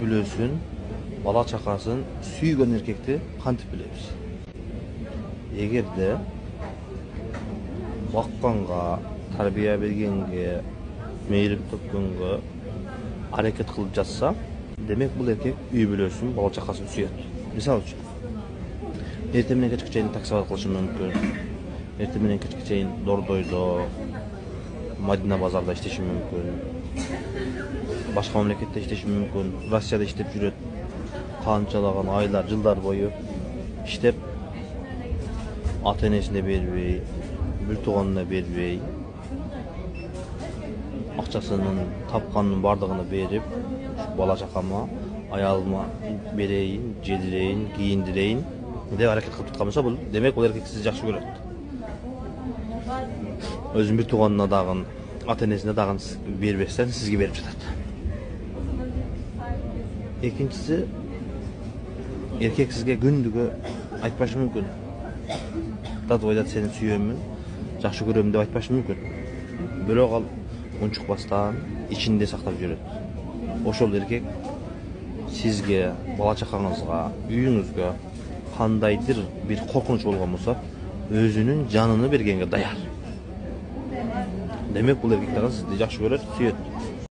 бүлөсүн, бала чакасын сүйгөн эркекти кантип билебиз? Эгерде бакканга, тарбия бергенге, мейрим төккөнгө аракет кылып жатса, демек бул эркек үй бүлөсүн, бала чакасын сүйөт. Мисалы үчүн, эртең менен кечке чейин таксовать кылышы мүмкүн. Эртең менен кечке чейин Дордойдо, Мадина базарда иштеши мүмкүн. Башка мамлекетте иштеши мүмкүн. Россияда иштеп жүрөт. Канчалаган айлар, жылдар бою иштеп, ата-энесине бербей, бир тууганына бербей, акчасынын тапканынын бардыгын берип, бала чакама, аялыма берейин, жедирейин, кийиндирейин деп аракет кылып жаткан болсо, бул демек бул эркек сизди жакшы көрөт. Өзүнүн бир тууганына дагы, ата-энесине дагы бербестен сизге берип жатат. Экинчиси, эркек сизге күндүгө айтпашы мүмкүн. Татвойдат сени сүйөмүн, жакшы көрөм деп айтпашы мүмкүн. Бирок ал унчукпастан ичинде сактап жүрөт. Ошол эркек сизге, бала чакаңызга, үйүңүзгө кандайдыр бир коркунуч болгон болсо, өзүнүн жанын бергенге даяр. Демек бул эркек дагы сизди жакшы көрөт, сүйөт.